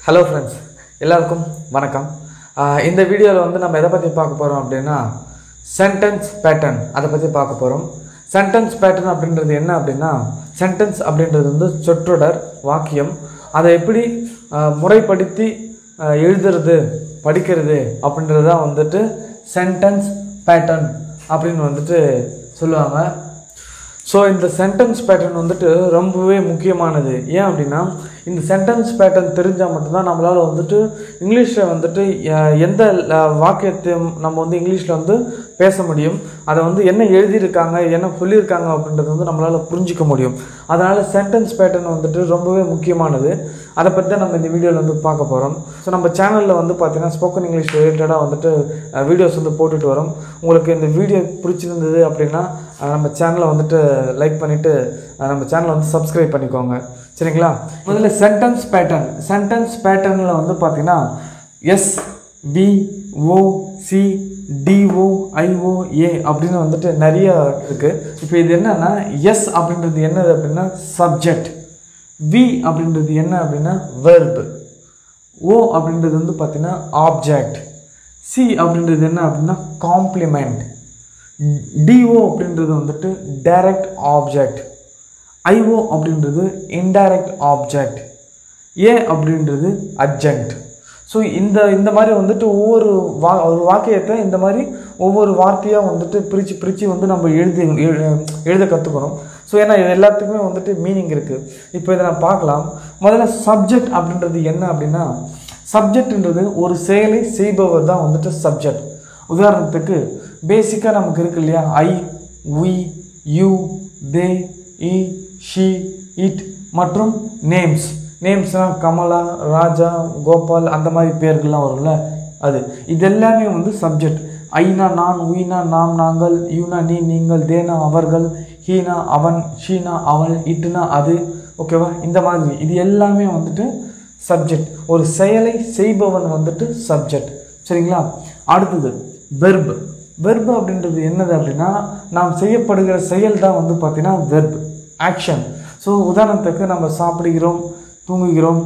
Hello friends, எல்லாருக்கும் வணக்கம். இந்த வீடியோல வந்து நம்ம எதை பத்தி பார்க்க போறோம் அப்படினா sentence pattern அத பத்தி பார்க்க போறோம். Sentence pattern அப்படின்றது என்ன அப்படினா sentence அப்படின்றது வந்து சொற்றொடர் வாக்கியம் அதை எப்படி முறைப்படுத்தி எழுதுறது படிக்கிறது அப்படின்றது தான் வந்துட்டு sentence pattern அப்படினு வந்துட்டு சொல்லுவாங்க. So இந்த sentence pattern வந்துட்டு ரொம்பவே முக்கியமானது. ஏன் அப்படினா இந்த sentence pattern தெரிஞ்சா மட்டும் தான் நம்மளால வந்துட்டு இங்கிலீஷ்ல வந்துட்டு எந்த வாக்கியத்தை நம்ம வந்து இங்கிலீஷ்ல வந்து பேச முடியும். அத வந்து என்ன எழுதி இருக்காங்க என்ன சொல்லி இருக்காங்க அப்படின்றது வந்து நம்மளால புரிஞ்சிக்க முடியும். அதனால sentence pattern வந்துட்டு ரொம்பவே முக்கியமானது. அத பத்தி தான் நம்ம இந்த வீடியோல வந்து பார்க்க போறோம். சோ நம்ம சேனல்ல வந்து பாத்தீங்கன்னா ஸ்போக்கன் இங்கிலீஷ் ரிலேட்டடா வந்துட்டு வீடியோஸ் வந்து போட்டுட்டு வரோம். உங்களுக்கு இந்த வீடியோ பிடிச்சிருந்தது அப்படினா நம்ம சேனலை வந்துட்டு லைக் பண்ணிட்டு நம்ம சேனலை வந்து சப்ஸ்கிரைப் பண்ணிக்கோங்க. சரிங்களா? முதல்ல சென்டென்ஸ் பேட்டர்ன்ல வந்து பாத்தீங்கன்னா S V O C D O I O A அப்படின்னு வந்துட்டு நிறைய இருக்கு. இப்போ இது என்னன்னா S அப்படின்றது என்னது அப்படின்னா சப்ஜெக்ட், V அப்படின்றது என்ன அப்படின்னா வெர்ப், O அப்படின்றது வந்து பாத்தீங்கன்னா ஆப்ஜெக்ட், C அப்படின்றது என்ன அப்படின்னா காம்ப்ளிமெண்ட், DO அப்படின்றது வந்துட்டு டைரக்ட் ஆப்ஜெக்ட், IO அப்படின்றது இன்டைரக்ட் ஆப்ஜெக்ட், A அப்படின்றது அட்ஜங்க்ட். ஸோ இந்த மாதிரி வந்துட்டு ஒவ்வொரு வாக்கியத்தை இந்த மாதிரி ஒவ்வொரு வார்த்தையாக வந்துட்டு பிரித்து வந்து நம்ம எழுத கற்றுக்கணும். ஸோ ஏன்னா இது எல்லாத்துக்குமே வந்துட்டு மீனிங் இருக்குது. இப்போ இதை நான் பார்க்கலாம். முதல்ல சப்ஜெக்ட் அப்படின்றது என்ன அப்படின்னா சப்ஜெக்ட்ன்றது ஒரு செயலை செய்பவர் தான் வந்துட்டு சப்ஜெக்ட். உதாரணத்துக்கு பேசிக்காக நமக்கு இருக்கு இல்லையா, I, we, you, they, he, she, it மற்றும் நேம்ஸ்னால் கமலா, ராஜா, கோபால் அந்த மாதிரி பேர்கள்லாம் வரும்ல, அது இதெல்லாமே வந்து சப்ஜெக்ட். ஐனா நான், உயினா நாம் நாங்கள், யூனா நீ நீங்கள், தேனா அவர்கள், ஹீனா அவன், ஷீனா அவள், இட்டுனா அது. ஓகேவா? இந்த மாதிரி இது எல்லாமே வந்துட்டு சப்ஜெக்ட். ஒரு செயலை செய்பவன் வந்துட்டு சப்ஜெக்ட். சரிங்களா? அடுத்தது வெர்ப் அப்படின்றது என்னது அப்படின்னா நாம் செய்யப்படுகிற செயல் தான் வந்து பார்த்தீங்கன்னா வெர்ப், ஆக்ஷன். ஸோ உதாரணத்துக்கு நம்ம சாப்பிடுகிறோம், தூங்குகிறோம்,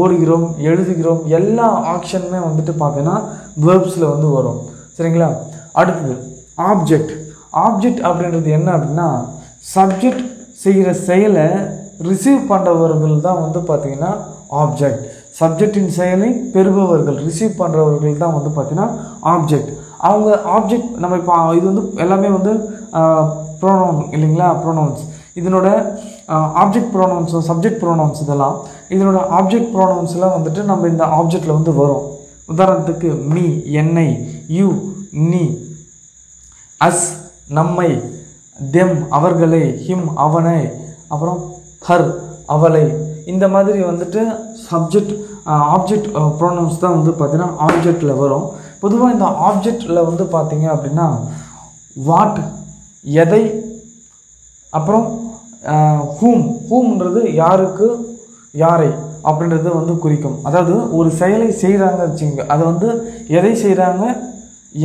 ஓடுகிறோம், எழுதுகிறோம், எல்லா ஆக்ஷனுமே வந்துட்டு பார்த்தீங்கன்னா வெர்ப்ஸில் வந்து வரும். சரிங்களா? அடுத்தது ஆப்ஜெக்ட் அப்படின்றது என்ன அப்படின்னா சப்ஜெக்ட் செய்கிற செயலை ரிசீவ் பண்ணுறவர்கள் தான் வந்து பார்த்தீங்கன்னா ஆப்ஜெக்ட். சப்ஜெக்டின் செயலை பெறுபவர்கள் ரிசீவ் பண்ணுறவர்கள் தான் வந்து பார்த்தீங்கன்னா ஆப்ஜெக்ட். அவங்க ஆப்ஜெக்ட் நம்ம இப்போ இது வந்து எல்லாமே வந்து ப்ரோனவுன் இல்லைங்களா, ப்ரோனவுன்ஸ். இதனோட ஆப்ஜெக்ட் ப்ரோனவுன்ஸ், சப்ஜெக்ட் ப்ரோனவுன்ஸ் இதெல்லாம் இதனோட ஆப்ஜெக்ட் ப்ரோனவுன்ஸ்லாம் வந்துட்டு நம்ம இந்த ஆப்ஜெக்டில் வந்து வரும். உதாரணத்துக்கு மீ என்னை, யூ நீ, அஸ் நம்மை, தெம் அவர்களை, ஹிம் அவனை, அப்புறம் ஹர் அவளை. இந்த மாதிரி வந்துட்டு ஆப்ஜெக்ட் ப்ரோனவுன்ஸ் தான் வந்து பார்த்தீங்கன்னா ஆப்ஜெக்டில் வரும். பொதுவாக இந்த ஆப்ஜெக்டில் வந்து பார்த்தீங்க அப்படின்னா வாட் எதை, அப்புறம் ஹூம்ன்றது யாருக்கு யாரை அப்படின்றது வந்து குறிக்கும். அதாவது ஒரு செயலை செய்கிறாங்க வச்சுங்க, அதை வந்து எதை செய்கிறாங்க,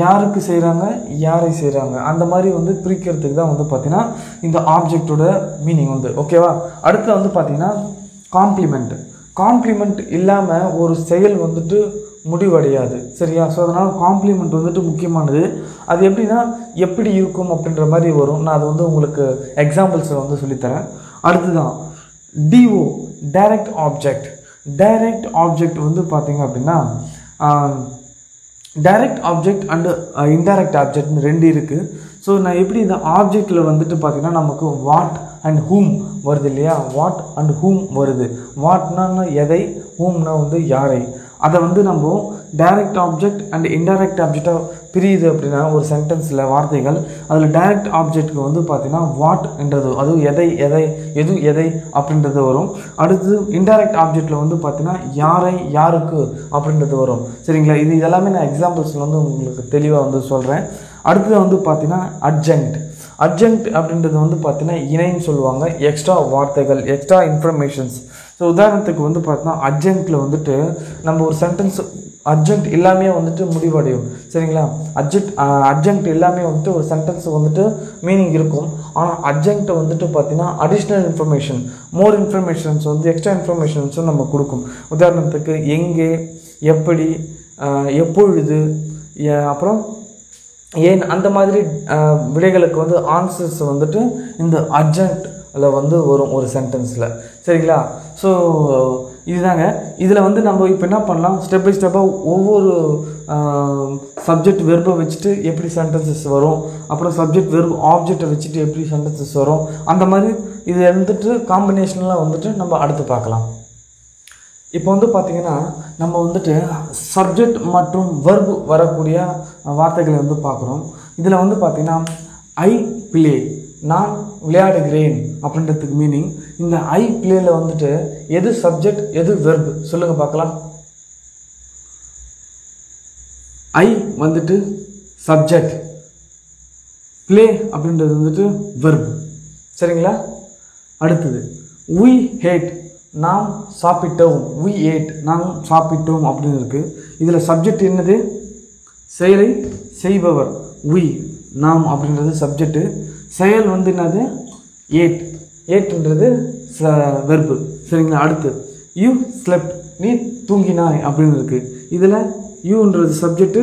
யாருக்கு செய்கிறாங்க, யாரை செய்கிறாங்க, அந்த மாதிரி வந்து பிரிக்கிறதுக்கு தான் வந்து பார்த்தீங்கன்னா இந்த ஆப்ஜெக்டோட மீனிங் வந்து. ஓகேவா? அடுத்து வந்து பார்த்தீங்கன்னா காம்ப்ளிமெண்ட் இல்லாமல் ஒரு செயல் வந்துட்டு முடிவடையாது. சரியா? ஸோ அதனால் காம்ப்ளிமெண்ட் வந்துட்டு முக்கியமானது. அது எப்படின்னா எப்படி இருக்கும் அப்படின்ற மாதிரி வரும். நான் அது வந்து உங்களுக்கு எக்ஸாம்பிள்ஸை வந்து சொல்லித்தரேன். அடுத்துதான் டிஓ டைரக்ட் ஆப்ஜெக்ட் வந்து பார்த்தீங்க அப்படின்னா டைரக்ட் ஆப்ஜெக்ட் அண்டு இன்டைரக்ட் ஆப்ஜெக்ட்னு ரெண்டு இருக்குது. ஸோ நான் எப்படி இந்த ஆப்ஜெக்டில் வந்துட்டு பார்த்தீங்கன்னா நமக்கு வாட் அண்ட் ஹூம் வருது இல்லையா, வாட் அண்ட் ஹூம் வருது. வாட்னா எதை, ஹூம்னா வந்து யாரை. அதை வந்து நம்ம டைரக்ட் ஆப்ஜெக்ட் அண்ட் இன்டைரக்ட் ஆப்ஜெக்டாக பிரியுது அப்படின்னா ஒரு சென்டென்ஸில் வார்த்தைகள், அதில் டைரக்ட் ஆப்ஜெக்டுக்கு வந்து பார்த்தீங்கன்னா வாட்ன்றது அதுவும் எதை அப்படின்றது வரும். அடுத்து இன்டைரக்ட் ஆப்ஜெக்டில் வந்து பார்த்தீங்கன்னா யாரை யாருக்கு அப்படின்றது வரும். சரிங்களா? இது எல்லாமே நான் எக்ஸாம்பிள்ஸில் வந்து உங்களுக்கு தெளிவாக வந்து சொல்கிறேன். அடுத்தது வந்து பார்த்தீங்கன்னா அட்ஜங்க்ட் அப்படின்றது வந்து பார்த்தீங்கன்னா இணைன்னு சொல்லுவாங்க, எக்ஸ்ட்ரா வார்த்தைகள், எக்ஸ்ட்ரா இன்ஃபர்மேஷன்ஸ். ஸோ உதாரணத்துக்கு வந்து பார்த்தீங்கன்னா அட்ஜங்க்டில் வந்துட்டு நம்ம ஒரு சென்டென்ஸ் அர்ஜென்ட் எல்லாமே வந்துட்டு முடிவடையும். சரிங்களா? அர்ஜென்ட் எல்லாமே வந்துட்டு ஒரு சென்டென்ஸ் வந்துட்டு மீனிங் இருக்கும். ஆனால் அர்ஜென்ட் வந்துட்டு பார்த்தீங்கன்னா அடிஷ்னல் இன்ஃபர்மேஷன், மோர் இன்ஃபர்மேஷன்ஸ் வந்து எக்ஸ்ட்ரா இன்ஃபர்மேஷன்ஸும் நம்ம கொடுக்கும். உதாரணத்துக்கு எங்கே, எப்படி, எப்பொழுது, அப்புறம் ஏன், அந்த மாதிரி விடைகளுக்கு வந்து ஆன்சர்ஸ் வந்துட்டு இந்த அர்ஜென்ட்டில் வந்து வரும் ஒரு சென்டென்ஸில். சரிங்களா? ஸோ இதுதாங்க. இதில் வந்து நம்ம இப்போ என்ன பண்ணலாம், ஸ்டெப் பை ஸ்டெப்பாக ஒவ்வொரு சப்ஜெக்ட் வெர்பை வச்சுட்டு எப்படி சென்டென்சஸ் வரும், அப்புறம் சப்ஜெக்ட் வெர்ப் ஆப்ஜெக்டை வச்சுட்டு எப்படி சென்டென்சஸ் வரும், அந்த மாதிரி இது வந்துட்டு காம்பினேஷன்லாம் வந்துட்டு நம்ம அடுத்து பார்க்கலாம். இப்போ வந்து பார்த்திங்கன்னா நம்ம வந்துட்டு சப்ஜெக்ட் மற்றும் வெர்ப் வரக்கூடிய வார்த்தைகளை வந்து பார்க்குறோம். இதில் வந்து பார்த்திங்கன்னா ஐ பிளே, நான் விளையாடுகிறேன் அப்படின்றதுக்கு மீனிங். இந்த ஐ பிளேயில் வந்துட்டு எது சப்ஜெக்ட் எது வெர்ப் சொல்லுங்கள் பார்க்கலாம். ஐ வந்துட்டு சப்ஜெக்ட், பிளே அப்படின்றது வந்துட்டு வெர்ப். சரிங்களா? அடுத்தது we hate, நாம் சாப்பிட்டோம், we ate, நாம் சாப்பிட்டோம் அப்படின்னு இருக்குது. இதில் சப்ஜெக்ட் என்னது, செயலை செய்பவர் we, நாம் அப்படின்றது சப்ஜெக்டு. செயல் வந்து என்னது, ஏட்ன்றது வெர்பு. சரிங்களா? அடுத்து யூ ஸ்லெப்ட், நீ தூங்கினாய் அப்படின்னு இருக்குது. இதில் யூன்றது சப்ஜெக்டு,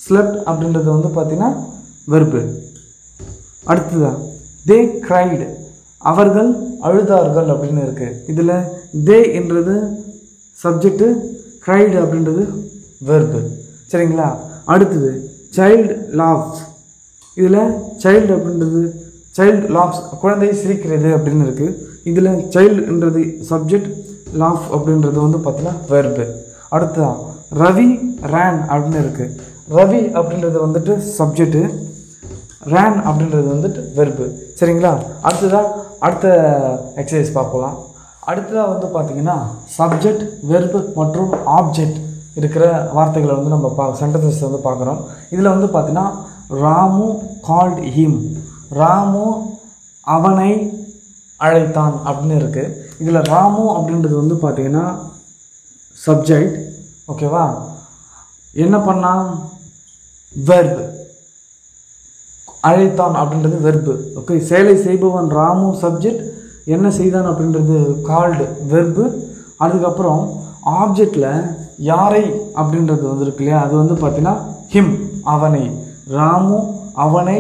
ஸ்லெப்ட் அப்படின்றது வந்து பார்த்திங்கன்னா வெர்பு. அடுத்ததான் தே கிரைடு, அவர்கள் அழுதார்கள் அப்படின்னு இருக்குது. இதில் தே என்றது சப்ஜெக்டு, கிரைடு அப்படின்றது வெர்பு. சரிங்களா? அடுத்தது சைல்டு லாவ்ஸ், இதில் சைல்டு அப்படின்றது சைல்டு லாவ்ஸ், குழந்தை சிரிக்கிறது அப்படின்னு இருக்குது. இதில் சைல்டுன்றது சப்ஜெக்ட், லாஃப் அப்படின்றது வந்து பார்த்தீங்கன்னா வெர்பு. அடுத்ததான் ரவி ரேன் அப்படின்னு இருக்குது. ரவி அப்படின்றது வந்துட்டு சப்ஜெக்டு, ரேன் அப்படின்றது வந்துட்டு வெர்பு. சரிங்களா? அடுத்த எக்ஸசைஸ் பார்க்கலாம். அடுத்ததாக வந்து பார்த்திங்கன்னா சப்ஜெக்ட், வெர்பு மற்றும் ஆப்ஜெக்ட் இருக்கிற வார்த்தைகளை வந்து நம்ம சென்டென்சஸ் வந்து பார்க்குறோம். இதில் வந்து பார்த்திங்கன்னா ராமு கால்ட் ஹிம், ராமு அவனை அழைத்தான் அப்படின்னு இருக்குது. இதில் ராமு அப்படின்றது வந்து பார்த்திங்கன்னா சப்ஜெக்ட். ஓகேவா? என்ன பண்ணான், வெர்பு. அழைத்தான் அப்படின்றது வெர்பு. ஓகே, செயலை செய்பவன் ராமு சப்ஜெக்ட், என்ன செய்தான் அப்படின்றது கால்டு வெர்பு. அதுக்கப்புறம் ஆப்ஜெக்டில் யாரை அப்படின்றது வந்துருக்கு இல்லையா, அது வந்து பார்த்தீங்கன்னா ஹிம், அவனை. ராமு அவனை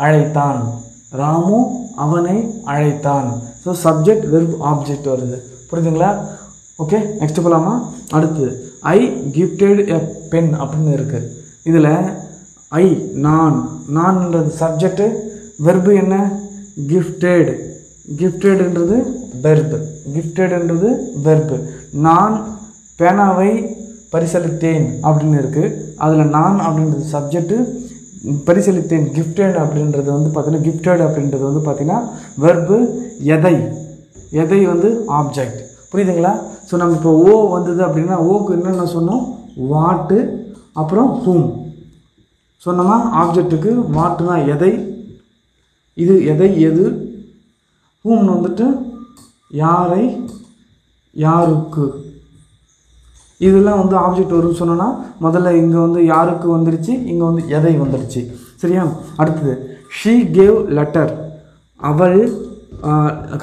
அழைத்தான், ராமு அவனை அழைத்தான். ஸோ சப்ஜெக்ட் வெர்ப் ஆப்ஜெக்ட் வருது. புரியுதுங்களா? ஓகே, நெக்ஸ்ட் போகலாமா? அடுத்து ஐ கிஃப்டட் எ பென் அப்படின்னு இருக்குது. இதில் ஐ நான்ன்றது சப்ஜெக்டு, வெர்பு என்ன, கிஃப்டட், கிஃப்டட்ன்றது வெர்பு, கிஃப்டட்ன்றது வெர்பு. நான் பேனாவை பரிசளித்தேன் அப்படின்னு இருக்குது. அதில் நான் அப்படின்றது சப்ஜெக்டு, பரிசளித்தேன் கிஃப்டட் அப்படின்றது வந்து பார்த்தீங்கன்னா கிஃப்டட் அப்படின்றது வந்து பார்த்தீங்கன்னா வெர்பு. எதை வந்து ஆப்ஜெக்ட். புரியுதுங்களா? ஸோ நம்ம இப்போ ஓ வந்தது அப்படின்னா ஓக்கு என்னென்ன சொன்னோம், வாட்டு, அப்புறம் ஹூம் சொன்னோமா. ஆப்ஜெக்ட்டுக்கு வாட்டுனா எதை, இது எதை எது, ஹூம்னு வந்துட்டு யாரை யாருக்கு, இதெல்லாம் வந்து ஆப்ஜெக்ட் வரும்னு சொன்னோன்னா முதல்ல இங்கே வந்து யாருக்கு வந்துடுச்சு, இங்கே வந்து எதை வந்துடுச்சு. சரியா? அடுத்தது ஷீ கேவ் லெட்டர், அவள்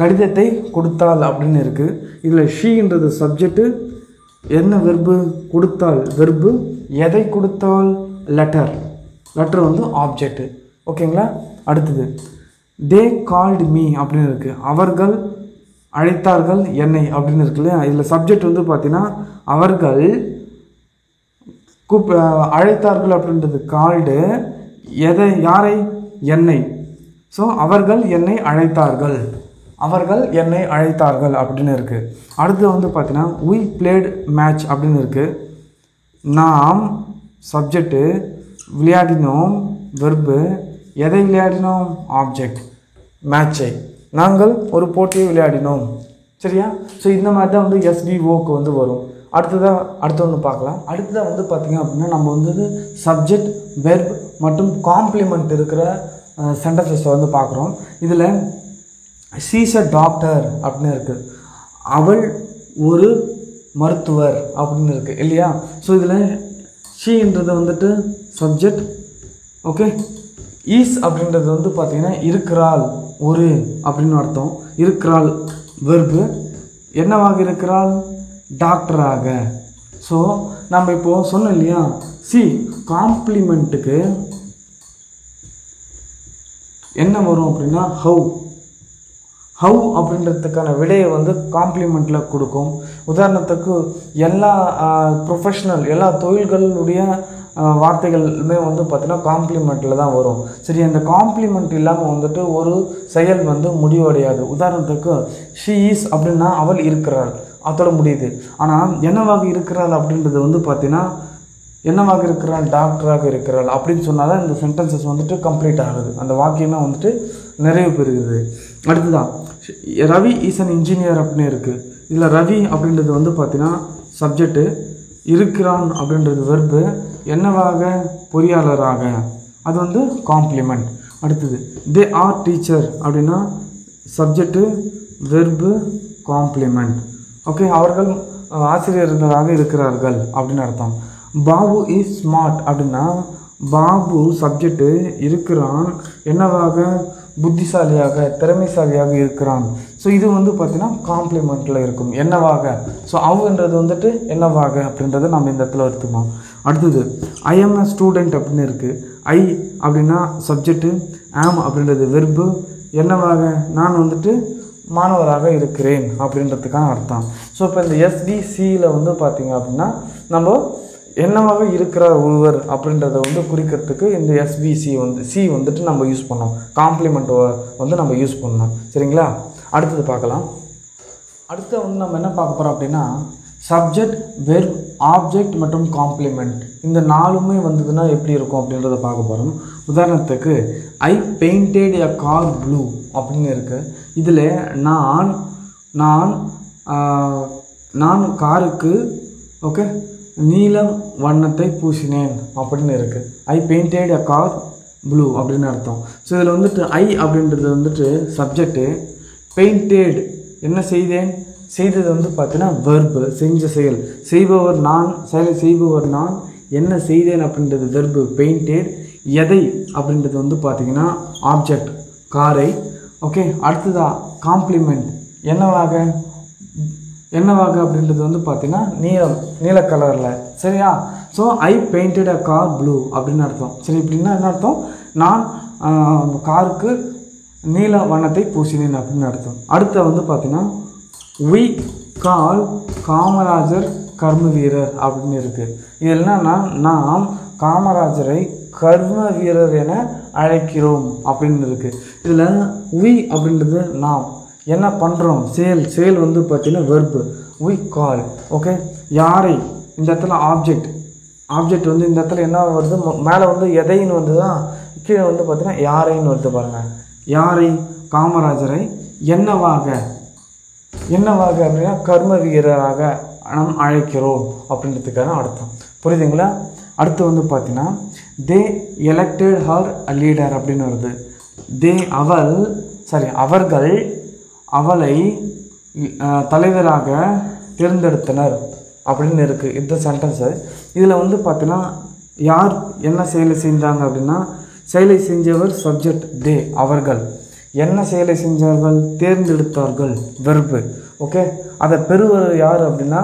கடிதத்தை கொடுத்தாள் அப்படின்னு இருக்குது. இதில் ஷீன்றது சப்ஜெக்டு, என்ன வெர்பு, கொடுத்தாள் வெர்பு, எதை கொடுத்தாள், லெட்டர் வந்து ஆப்ஜெக்ட். ஓகேங்களா? அடுத்தது தே கால்டு மீ அப்படின்னு இருக்குது. அவர்கள் அழைத்தார்கள் என்னை அப்படின்னு இருக்கு இல்லையா. இதில் சப்ஜெக்ட் வந்து பார்த்தீங்கன்னா அவர்கள் அழைத்தார்கள் அப்படின்றது கால்டு, யாரை, என்னை. ஸோ அவர்கள் என்னை அழைத்தார்கள், அப்படின்னு இருக்குது. அடுத்து வந்து பார்த்தீங்கன்னா we played match அப்படின்னு இருக்குது. நாம் சப்ஜெக்டு, விளையாடினோம் வெர்பு, எதை விளையாடினோம், ஆப்ஜெக்ட், மேட்சை. நாங்கள் ஒரு போட்டியை விளையாடினோம். சரியா? ஸோ இந்த மாதிரி தான் வந்து எஸ்விஓக்கு வந்து வரும். அடுத்து ஒன்று பார்க்கலாம். அடுத்ததாக வந்து பார்த்திங்க அப்படின்னா நம்ம வந்து சப்ஜெக்ட், வெர்ப் மற்றும் காம்ப்ளிமெண்ட் இருக்கிற சென்டென்சஸை வந்து பார்க்குறோம். இதில் ஷீஸ் அ டாக்டர் அப்படின்னு இருக்குது. அவள் ஒரு மருத்துவர் அப்படின்னு இருக்குது இல்லையா. ஸோ இதில் ஷீன்றது வந்துட்டு சப்ஜெக்ட். ஓகே, ஈஸ் அப்படின்றது வந்து பார்த்திங்கன்னா இருக்கிறாள், ஒரு அப்படின்னு அர்த்தம். இருக்கிறாள் வெர்பு. என்னவாக இருக்கிறாள்? டாக்டராக. ஸோ நம்ம இப்போது சொன்னோம் இல்லையா, சி காம்ப்ளிமெண்ட்டுக்கு என்ன வரும் அப்படின்னா ஹவு அப்படின்றதுக்கான விடையை வந்து காம்ப்ளிமெண்ட்டில் கொடுக்கும். உதாரணத்துக்கு எல்லா ப்ரொஃபஷ்னல் எல்லா தொழில்களுடைய வார்த்தைகளுமே வந்து பார்த்திங்கன்னா காம்ப்ளிமெண்ட்டில் தான் வரும். சரி, அந்த காம்ப்ளிமெண்ட் இல்லாமல் வந்துட்டு ஒரு செயல் வந்து முடிவடையாது. உதாரணத்துக்கு ஷீ இஸ் அப்படின்னா அவள் இருக்கிறாள், அதோட முடியுது. ஆனால் என்னவாக இருக்கிறாள் அப்படின்றது வந்து பார்த்திங்கன்னா என்னவாக இருக்கிறாள்? டாக்டராக இருக்கிறாள் அப்படின்னு சொன்னால் தான் இந்த சென்டென்சஸ் வந்துட்டு கம்ப்ளீட் ஆகுது, அந்த வாக்கியமே வந்துட்டு நிறைவு பெறுகிறது. அடுத்துதான் ரவி இஸ் அன் இன்ஜினியர் அப்படின்னு இருக்குது. இதில் ரவி அப்படின்றது வந்து பார்த்திங்கன்னா சப்ஜெக்டு, இருக்கிறான் அப்படின்றது வெர்பு, என்னவாக? பொறியாளராக, அது வந்து காம்ப்ளிமெண்ட். அடுத்தது தே ஆர் டீச்சர் அப்படின்னா சப்ஜெக்டு, வெர்பு, காம்ப்ளிமெண்ட். ஓகே, அவர்கள் ஆசிரியர்களாக இருக்கிறார்கள் அப்படின்னு அர்த்தம். பாபு இஸ் ஸ்மார்ட் அப்படின்னா பாபு சப்ஜெக்டு, இருக்கிறான், என்னவாக? புத்திசாலியாக, திறமைசாலியாக இருக்கிறான். ஸோ இது வந்து பார்த்திங்கன்னா காம்ப்ளிமெண்ட்டில் இருக்கும், என்னவாக. ஸோ அவுன்றது வந்துட்டு என்னவாக அப்படின்றத நம்ம இந்த இடத்துல எடுத்துக்கணும். அடுத்தது ஐ எம் அ ஸ்டூடெண்ட் அப்படின்னு இருக்குது. ஐ அப்படின்னா சப்ஜெக்டு, ஆம் அப்படின்றது வெர்பு, என்னவாக? நான் வந்துட்டு மாணவராக இருக்கிறேன் அப்படின்றதுக்கான அர்த்தம். ஸோ இப்போ இந்த எஸ்பிசியில் வந்து பார்த்திங்க அப்படின்னா நம்ம என்னவாக இருக்கிறார் ஒருவர் அப்படின்றத வந்து குறிக்கிறதுக்கு இந்த எஸ்பிசி வந்து சி வந்துட்டு நம்ம யூஸ் பண்ணோம், காம்ப்ளிமெண்ட் வந்து நம்ம யூஸ் பண்ணோம். சரிங்களா? அடுத்தது பார்க்கலாம். அடுத்து வந்து நம்ம என்ன பார்க்க போகிறோம் அப்படின்னா சப்ஜெக்ட், வெர்ப், ஆப்ஜெக்ட் மற்றும் காம்ப்ளிமெண்ட் இந்த நாலுமே வந்ததுன்னா எப்படி இருக்கும் அப்படின்றத பார்க்க போகிறோம். உதாரணத்துக்கு ஐ பெயிண்டட் எ கார் ப்ளூ அப்படின்னு இருக்குது. இதில் நான் காருக்கு ஓகே நீலம் வண்ணத்தை பூசினேன் அப்படின்னு இருக்குது. ஐ பெயிண்டட் எ கார் ப்ளூ அப்படின்னு அர்த்தம். ஸோ இதில் வந்துட்டு ஐ அப்படின்றது வந்துட்டு சப்ஜெக்டு, பெயிண்டட் என்ன செய்தேன்? செய்தது வந்து பார்த்தீங்கன்னா வெர்பு, செஞ்ச செயல், செய்பவர் நான், செயலை செய்பவர் நான், என்ன செய்தேன் அப்படின்றது வெர்பு பெயிண்டட், எதை அப்படின்றது வந்து பார்த்திங்கன்னா ஆப்ஜெக்ட் காரை. ஓகே, அடுத்ததா காம்ப்ளிமெண்ட் என்னவாக அப்படின்றது வந்து பார்த்திங்கன்னா நீல கலரில். சரியா? So I painted a car blue அப்படின்னு அர்த்தம். சரி, இப்படின்னா என்ன அர்த்தம்? நான் காருக்கு நீல வண்ணத்தை பூசினேன் அப்படின்னு அர்த்தம். அடுத்த வந்து பார்த்திங்கன்னா வி கால் காமராஜர் கர்ம வீரர் அப்படின்னு இருக்குது. இது என்னன்னா நாம் காமராஜரை கர்ம வீரர் என அழைக்கிறோம் அப்படின்னு இருக்குது. இதில் வி அப்படின்றது நாம் என்ன பண்ணுறோம், செயல் வந்து பார்த்திங்கன்னா வெர்பு, வி கால். ஓகே, யாரை இந்த இடத்துல ஆப்ஜெக்ட் வந்து இந்த இடத்துல என்ன வருது? மேலே வந்து எதைன்னு வந்து தான், கீழே வந்து பார்த்திங்கன்னா யாரைன்னு வருது பாருங்கள். யாரை? காமராஜரை என்னவாக அப்படின்னா கர்ம வீரராக நாம் அழைக்கிறோம் அப்படின்றதுக்கான அர்த்தம். புரியுதுங்களா? அடுத்து வந்து பார்த்திங்கன்னா தே எலெக்டட் ஹர் லீடர் அப்படின்னு வருது. அவர்கள் அவளை தலைவராக தேர்ந்தெடுத்தனர் அப்படின்னு இருக்குது இந்த சென்டென்ஸு. இதில் வந்து பார்த்தீங்கன்னா யார் என்ன செயலை செஞ்சாங்க அப்படின்னா செயலை செஞ்சவர் சப்ஜெக்ட், தே அவர்கள் என்ன செயலை செஞ்சார்கள்? தேர்ந்தெடுத்தார்கள் வெர்பு. ஓகே, அதை பெறுவர் யார் அப்படின்னா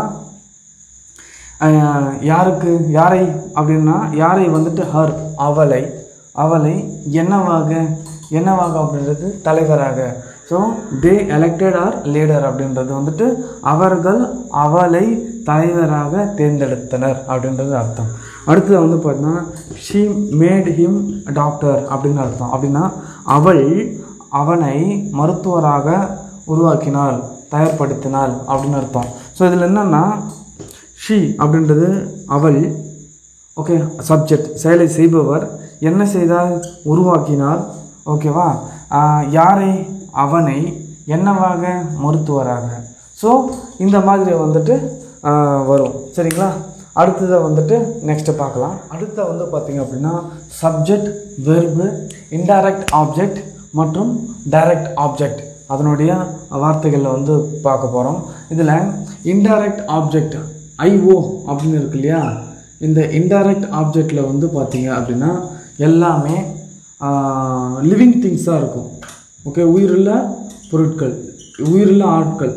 யாரை அப்படின்னா யாரை வந்துட்டு ஹர் அவளை என்னவாக அப்படின்றது தலைவராக. So they elected our leader அப்படின்றது வந்துட்டு அவர்கள் அவளை தலைவராக தேர்ந்தெடுத்தனர் அப்படின்றது அர்த்தம். அடுத்தது வந்து பார்த்தீங்கன்னா ஷீ மேட் ஹிம் டாக்டர் அப்படின்னு அர்த்தம். அப்படின்னா அவள் அவனை மருத்துவராக உருவாக்கினாள், தயார்படுத்தினாள் அப்படின்னு அர்த்தம். ஸோ இதில் என்னென்னா ஷீ அப்படின்றது அவள், ஓகே, சப்ஜெக்ட், செயலை செய்பவர், என்ன செய்தால்? உருவாக்கினார். ஓகேவா? யாரை? அவனை என்னவாக? மருத்துவராக. ஸோ இந்த மாதிரி வந்துட்டு வரும். சரிங்களா? அடுத்ததை வந்துட்டு நெக்ஸ்ட்டு பார்க்கலாம். அடுத்த வந்து பார்த்திங்க அப்படின்னா சப்ஜெக்ட், வெர்பு, இன்டைரக்ட் ஆப்ஜெக்ட் மற்றும் டைரக்ட் ஆப்ஜெக்ட் அதனுடைய வார்த்தைகளில் வந்து பார்க்க போகிறோம். இதில் இன்டைரக்ட் ஆப்ஜெக்ட் ஐஓ அப்படின்னு இருக்கு இல்லையா, இந்த இன்டைரக்ட் ஆப்ஜெக்டில் வந்து பார்த்தீங்க அப்படின்னா எல்லாமே லிவிங் திங்ஸாக இருக்கும். ஓகே, உயிருள்ள பொருட்கள், உயிருள்ள ஆட்கள்,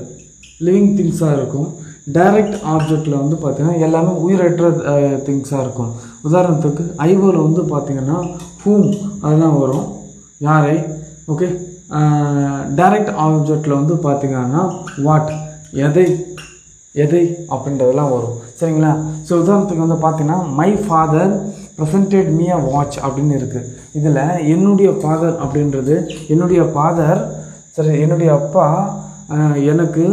லிவிங் திங்ஸாக இருக்கும். டைரக்ட் ஆப்ஜெக்டில் வந்து பார்த்திங்கன்னா எல்லாமே உயிரற்ற திங்ஸாக இருக்கும். உதாரணத்துக்கு ஐவோவில் வந்து பார்த்திங்கன்னா ஹூம் அதுதான் வரும், யாரை. ஓகே, டைரக்ட் ஆப்ஜெக்டில் வந்து பார்த்திங்கன்னா வாட், எதை எதை அப்படின்றதெல்லாம் வரும். சரிங்களா? ஸோ உதாரணத்துக்கு வந்து பார்த்திங்கன்னா my father presented me a watch அப்படின்னு இருக்குது. இதில் என்னுடைய ஃபாதர் அப்படின்றது என்னுடைய ஃபாதர், சரி, என்னுடைய அப்பா எனக்கு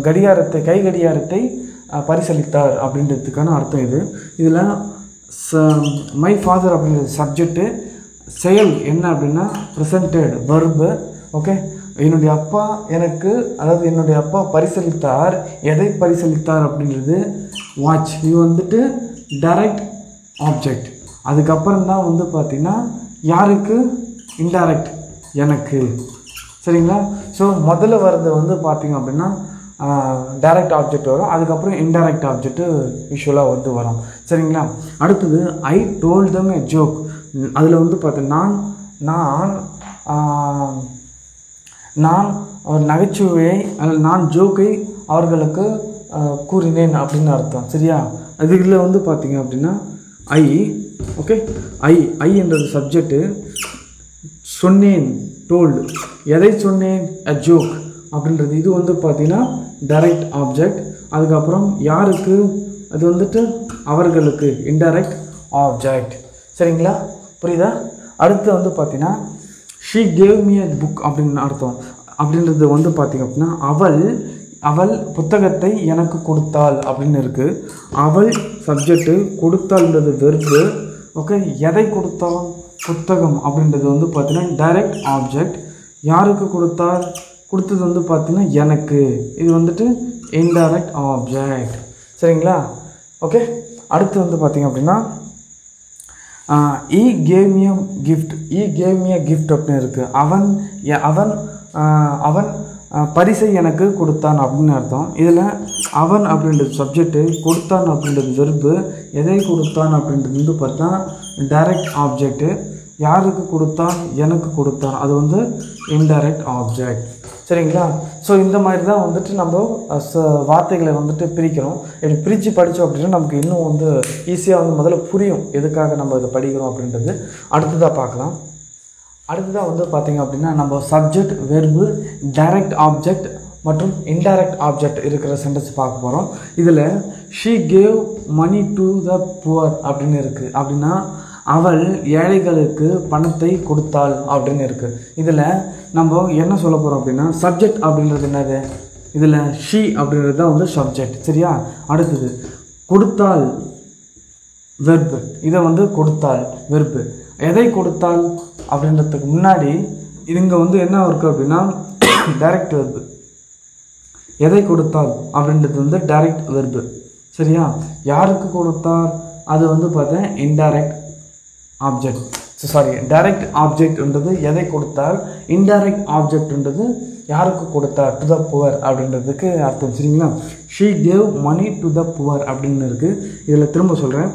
கடிகாரத்தை, கை கடிகாரத்தை பரிசளித்தார் அப்படின்றதுக்கான அர்த்தம் இது. இதில் மை ஃபாதர் அப்படின்றது சப்ஜெக்டு, செயல் என்ன அப்படின்னா ப்ரெசன்டட் வெர்பு. ஓகே, என்னுடைய அப்பா எனக்கு, அதாவது என்னுடைய அப்பா பரிசளித்தார், எதை பரிசளித்தார் அப்படின்றது வாட்ச். இது வந்துட்டு டைரக்ட் ஆப்ஜெக்ட். அதுக்கப்புறம் தான் வந்து பார்த்திங்கன்னா யாருக்கு, இன்டைரக்ட், எனக்கு. சரிங்களா? ஸோ முதல்ல வர்றது வந்து பார்த்திங்க அப்படின்னா டைரக்ட் ஆப்ஜெக்ட் வரும், அதுக்கப்புறம் இன்டைரக்ட் ஆப்ஜெக்ட்டு யூஸ்வலாக வந்து வரும். சரிங்களா? அடுத்தது I told them a joke. அதில் வந்து பார்த்தீங்கன்னா நான் ஒரு நகைச்சுவையை, நான் ஜோக்கை அவர்களுக்கு கூறினேன் அப்படின்னு அர்த்தம். சரியா? அதில் வந்து பார்த்திங்க அப்படின்னா ஐ. ஓகே, ஐ என்றது சப்ஜெக்டு, சொன்னேன், டோல்டு, எதை சொன்னேன், அ ஜோக் அப்படின்றது. இது வந்து பார்த்திங்கன்னா டைரக்ட் ஆப்ஜெக்ட். அதுக்கப்புறம் யாருக்கு, அது வந்துட்டு அவர்களுக்கு, இன்டைரக்ட் ஆப்ஜெக்ட். சரிங்களா? புரியுதா? அடுத்து வந்து பார்த்திங்கன்னா she gave me a book அப்படின்னு அர்த்தம். அப்படின்றது வந்து பார்த்திங்க அப்படின்னா அவள் புத்தகத்தை எனக்கு கொடுத்தாள் அப்படின்னு இருக்குது. அவள் சப்ஜெக்டு, கொடுத்தாள்ன்றது வெர்பு. ஓகே, எதை கொடுத்தாலும், புத்தகம் அப்படின்றது வந்து பார்த்திங்கன்னா டைரக்ட் ஆப்ஜெக்ட். யாருக்கு கொடுத்தார், கொடுத்தது வந்து பார்த்திங்கன்னா எனக்கு, இது வந்துட்டு இன்டைரக்ட் ஆப்ஜெக்ட். சரிங்களா? ஓகே, அடுத்து வந்து பார்த்திங்க அப்படின்னா ஈ gave me a gift. E gave me a gift அப்படின்னு இருக்குது. அவன் பரிசை எனக்கு கொடுத்தான் அப்படின்னு அர்த்தம். இதில் அவன் அப்படின்றது சப்ஜெக்டு, கொடுத்தான் அப்படின்றது வெர்பு, எதை கொடுத்தான் அப்படின்றது வந்து பார்த்தா டைரக்ட் ஆப்ஜெக்டு. யாருக்கு கொடுத்தான், எனக்கு கொடுத்தான், அது வந்து இன்டைரக்ட் ஆப்ஜெக்ட். சரிங்களா? ஸோ இந்த மாதிரி தான் வந்துட்டு நம்ம வார்த்தைகளை வந்துட்டு பிரிக்கிறோம். இப்படி பிரித்து படித்தோம் அப்படின்னா நமக்கு இன்னும் வந்து ஈஸியாக வந்து முதல்ல புரியும் எதுக்காக நம்ம இதை படிக்கிறோம் அப்படின்றது. அடுத்ததாக பார்க்கலாம். அடுத்ததாக வந்து பார்த்திங்க அப்படின்னா நம்ம சப்ஜெக்ட், வெர்பு, டைரக்ட் ஆப்ஜெக்ட் மற்றும் இன்டைரக்ட் ஆப்ஜெக்ட் இருக்கிற சென்டென்ஸ் பார்க்க போகிறோம். இதில் she gave money to the poor அப்படின்னு இருக்குது. அப்படின்னா அவள் ஏழைகளுக்கு பணத்தை கொடுத்தாள் அப்படின்னு இருக்குது. இதில் நம்ம என்ன சொல்ல போகிறோம் அப்படின்னா சப்ஜெக்ட் அப்படின்றது என்னது, இதில் ஷீ அப்படின்றது தான் வந்து சப்ஜெக்ட். சரியா? அடுத்தது கொடுத்தாள் வெர்பு. இதை வந்து கொடுத்தாள் வெர்பு. எதை கொடுத்தாள் அப்படின்றதுக்கு முன்னாடி இங்கே வந்து என்ன இருக்குது அப்படின்னா டைரக்ட் வெர்பு. எதை கொடுத்தாள் அப்படின்றது வந்து டைரக்ட் வெர்பு. சரியா? யாருக்கு கொடுத்தார், அது வந்து பார்த்தா இன்டைரக்ட் ஆப்ஜெக்ட். சாரி, டைரக்ட் ஆப்ஜெக்ட்ன்றது எதை கொடுத்தால், இன்டைரக்ட் ஆப்ஜெக்ட்ன்றது யாருக்கு கொடுத்தார், டு த புவர் அப்படின்றதுக்கு அர்த்தம். சரிங்களா? She gave money to the poor அப்படின்னு இருக்குது. இதில் திரும்ப சொல்கிறேன்,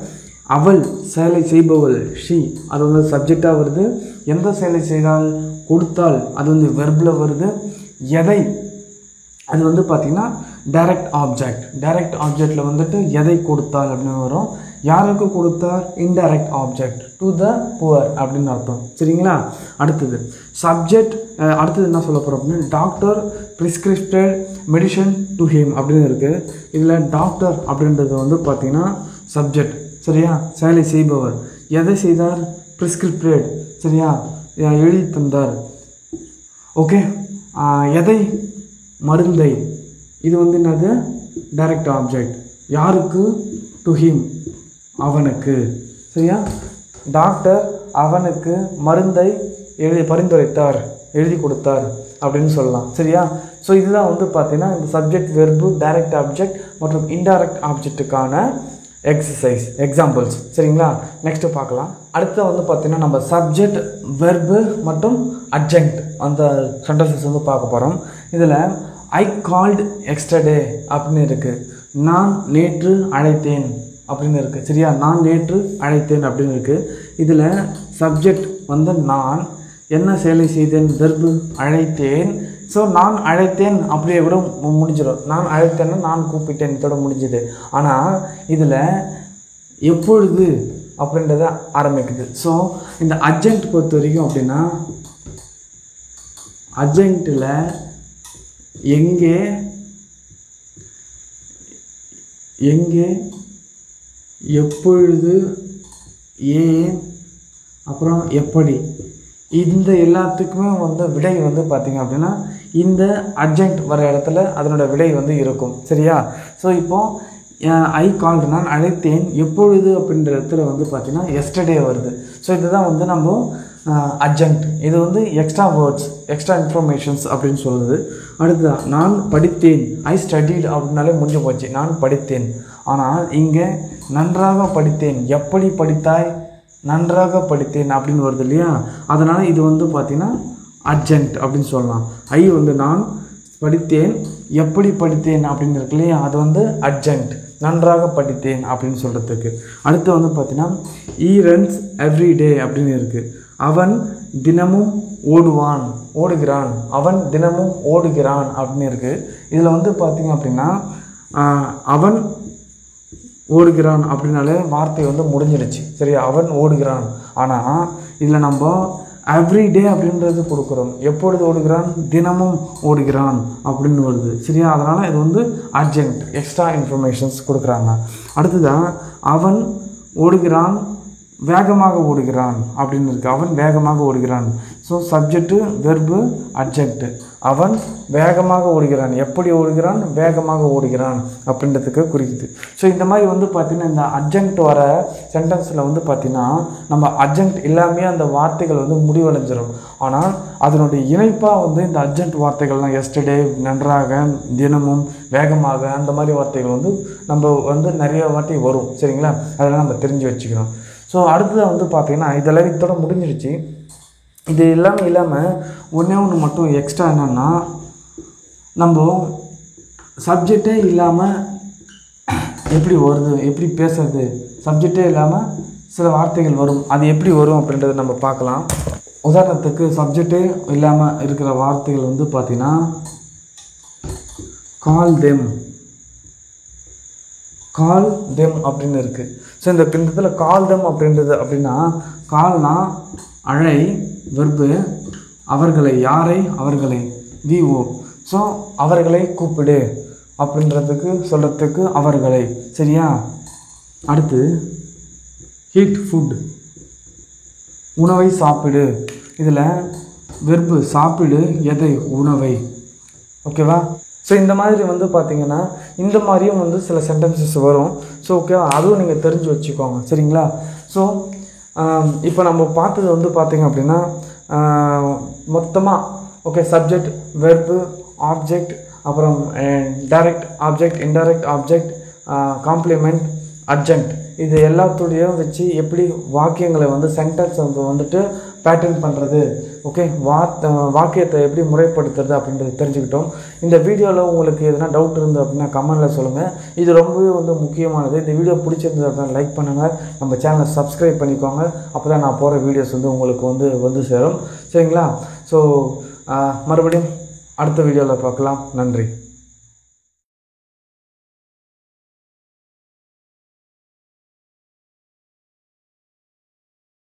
அவள் செயலை செய்பவள் ஷீ, அது வந்து சப்ஜெக்டாக வருது. எந்த செயலை செய்தால், கொடுத்தால், அது வந்து வெர்பில் வருது. எதை, அது வந்து பார்த்திங்கன்னா டைரக்ட் ஆப்ஜெக்ட். டைரக்ட் ஆப்ஜெக்டில் வந்துட்டு எதை கொடுத்தால் அப்படின்னு வரும். யாருக்கு கொடுத்தார், indirect object, to the poor அப்படின்னு அர்த்தம். சரிங்களா? அடுத்தது சப்ஜெக்ட். அடுத்தது என்ன சொல்ல போகிறோம் அப்படின்னா டாக்டர் ப்ரிஸ்கிரிப்டட் மெடிசன் டு ஹிம் அப்படின்னு இருக்குது. இதில் டாக்டர் அப்படின்றது வந்து பார்த்திங்கன்னா சப்ஜெக்ட். சரியா? செயலை செய்பவர். எதை செய்தார், ப்ரிஸ்கிரிப்டட். சரியா? எழுதி தந்தார். ஓகே, எதை, மருந்தை. இது வந்து என்னது, டைரக்ட் ஆப்ஜெக்ட். யாருக்கு, டு ஹிம், அவனுக்கு. சரியா? டாக்டர் அவனுக்கு மருந்தை பரிந்துரைத்தார், எழுதி கொடுத்தார் அப்படின்னு சொல்லலாம். சரியா? ஸோ இதுதான் வந்து பார்த்தீங்கன்னா இந்த சப்ஜெக்ட், வெர்பு, டைரக்ட் ஆப்ஜெக்ட் மற்றும் இன்டைரக்ட் ஆப்ஜெக்ட்டுக்கான எக்ஸாம்பிள்ஸ். சரிங்களா? நெக்ஸ்ட்டு பார்க்கலாம். அடுத்து வந்து பார்த்திங்கன்னா நம்ம சப்ஜெக்ட், வெர்பு மற்றும் அட்ஜெக்ட் அந்த சென்டென்சஸ் வந்து பார்க்க போகிறோம். இதில் ஐ கால்டு எக்ஸ்டர்டே அப்படின்னு இருக்குது. நான் நேற்று அழைத்தேன் அப்படின்னு இருக்குது. சரியா, நான் நேற்று அழைத்தேன் அப்படின்னு இருக்குது. இதில் சப்ஜெக்ட் வந்து நான், என்ன செயலை செய்தேன், வெர்பு அழைத்தேன். ஸோ நான் அழைத்தேன் அப்படியே கூட முடிஞ்சிடும். நான் அழைத்தேன்னா நான் கூப்பிட்டேன், இதோட முடிஞ்சுது. ஆனால் இதில் எப்பொழுது அப்படின்றத ஆரம்பிக்குது. ஸோ இந்த அர்ஜென்ட் பொறுத்த வரைக்கும் அப்படின்னா அர்ஜென்ட்டில் எங்கே எங்கே எப்பொழுது ஏன் அப்புறம் எப்படி இந்த எல்லாத்துக்குமே வந்து விடை வந்து பார்த்திங்க அப்படின்னா இந்த அர்ஜென்ட் வர இடத்துல அதனோட விடை வந்து இருக்கும். சரியா, ஸோ இப்போது ஐ கால்டு நான் அழைத்தேன் எப்பொழுது அப்படின்ற இடத்துல வந்து பார்த்திங்கன்னா எஸ்டர்டே வருது. ஸோ இதுதான் வந்து நம்ம அர்ஜென்ட். இது வந்து எக்ஸ்ட்ரா வேர்ட்ஸ், எக்ஸ்ட்ரா இன்ஃபர்மேஷன்ஸ் அப்படின்னு சொல்லுது. அடுத்ததான் நான் படித்தேன், ஐ ஸ்டடீட் அப்படின்னாலே முடிஞ்சு போச்சு, நான் படித்தேன். ஆனால் இங்கே நன்றாக படித்தேன், எப்படி படித்தாய், நன்றாக படித்தேன் அப்படின்னு வருது இல்லையா. அதனால் இது வந்து பார்த்திங்கன்னா அர்ஜென்ட் அப்படின்னு சொல்லலாம். ஐ வந்து நான் படித்தேன் எப்படி படித்தேன் அப்படின்னு இருக்கு இல்லையா, அது வந்து அர்ஜென்ட், நன்றாக படித்தேன் அப்படின்னு சொல்கிறதுக்கு. அடுத்து வந்து பார்த்திங்கன்னா ஈ ரன்ஸ் எவ்ரி டே அப்படின்னு இருக்குது. அவன் தினமும் ஓடுகிறான், அவன் தினமும் ஓடுகிறான் அப்படின்னு இருக்குது. இதில் வந்து பார்த்திங்க அப்படின்னா அவன் ஓடுகிறான் அப்படின்னாலே வார்த்தை வந்து முடிஞ்சிடுச்சு. சரியா, அவன் ஓடுகிறான். ஆனால் இதில் நம்ம எவ்ரிடே அப்படின்றது கொடுக்குறோம். எப்பொழுது ஓடுகிறான், தினமும் ஓடுகிறான் அப்படின்னு வருது. சரியா, அதனால் இது வந்து அர்ஜென்ட், எக்ஸ்ட்ரா இன்ஃபர்மேஷன்ஸ் கொடுக்குறாங்க. அடுத்ததான் அவன் ஓடுகிறான், வேகமாக ஓடுகிறான் அப்படின்னு இருக்குது. அவன் வேகமாக ஓடுகிறான். So subject verb adjunct. அவன் வேகமாக ஓடுகிறான், எப்படி ஓடுகிறான், வேகமாக ஓடுகிறான் அப்படின்றதுக்கு குறிக்குது. ஸோ இந்த மாதிரி வந்து பார்த்திங்கன்னா இந்த அர்ஜென்ட் வர சென்டென்ஸில் வந்து பார்த்திங்கன்னா நம்ம அர்ஜென்ட் இல்லாமையே அந்த வார்த்தைகள் வந்து முடிவடைஞ்சிடும். ஆனால் அதனுடைய இணைப்பாக வந்து இந்த அர்ஜென்ட் வார்த்தைகள்லாம் எஸ்டர்டே, நன்றாக, தினமும், வேகமாக, அந்த மாதிரி வார்த்தைகள் வந்து நம்ம வந்து நிறைய வார்த்தை வரும். சரிங்களா, அதெல்லாம் நம்ம தெரிஞ்சு வச்சுக்கணும். ஸோ அடுத்ததாக வந்து பார்த்திங்கன்னா இதெல்லாம் இதோட முடிஞ்சிடுச்சு. இது எல்லாமே இல்லாமல் ஒன்றே ஒன்று மட்டும் எக்ஸ்ட்ரா என்னென்னா, நம்ம சப்ஜெக்டே இல்லாமல் எப்படி வருது, எப்படி பேசுறது, சப்ஜெக்டே இல்லாமல் சில வார்த்தைகள் வரும். அது எப்படி வரும் அப்படின்றத நம்ம பார்க்கலாம். உதாரணத்துக்கு சப்ஜெக்டே இல்லாமல் இருக்கிற வார்த்தைகள் வந்து பார்த்திங்கன்னா கால் தெம் அப்படின்னு இருக்குது. ஸோ இந்த இடத்துல கால் தெம் அப்படின்றது அப்படின்னா, கால்னா அழை, வெர்பு, அவர்களை, யாரை, அவர்களை, விஓ. ஸோ அவர்களை கூப்பிடு அப்படின்றதுக்கு சொல்கிறதுக்கு அவர்களை. சரியா, அடுத்து ஹீட் ஃபுட், உணவை சாப்பிடு. இதில் வெர்பு சாப்பிடு, எதை, உணவை. ஓகேவா. ஸோ இந்த மாதிரி வந்து பார்த்திங்கன்னா இந்த மாதிரியும் வந்து சில சென்டென்சஸ் வரும். ஸோ ஓகேவா, அதுவும் நீங்கள் தெரிஞ்சு வச்சுக்கோங்க. சரிங்களா. ஸோ இப்போ நம்ம பார்த்தது வந்து பார்த்திங்க அப்படின்னா மொத்தமாக ஓகே சப்ஜெக்ட், வெர்பு, ஆப்ஜெக்ட், அப்புறம் direct object, indirect object, complement, adjunct, இது எல்லாத்துடையும் வச்சு எப்படி வாக்கியங்களை வந்து சென்டென்ஸ் வந்துட்டு பேட்டர்ன் பண்ணுறது, ஓகே வாக்கியத்தை எப்படி முறைப்படுத்துறது அப்படின்றது தெரிஞ்சுக்கிட்டோம். இந்த வீடியோவில் உங்களுக்கு எதனா டவுட் இருந்து அப்படின்னா கமெண்டில் சொல்லுங்கள். இது ரொம்பவே வந்து முக்கியமானது. இந்த வீடியோ பிடிச்சிருந்தது அப்படின்னா லைக் பண்ணுங்கள், நம்ம சேனலை சப்ஸ்கிரைப் பண்ணிக்கோங்க. அப்போ தான் நான் போகிற வீடியோஸ் வந்து உங்களுக்கு வந்து சேரும். சரிங்களா. ஸோ மறுபடியும் அடுத்த வீடியோவில் பார்க்கலாம். நன்றி.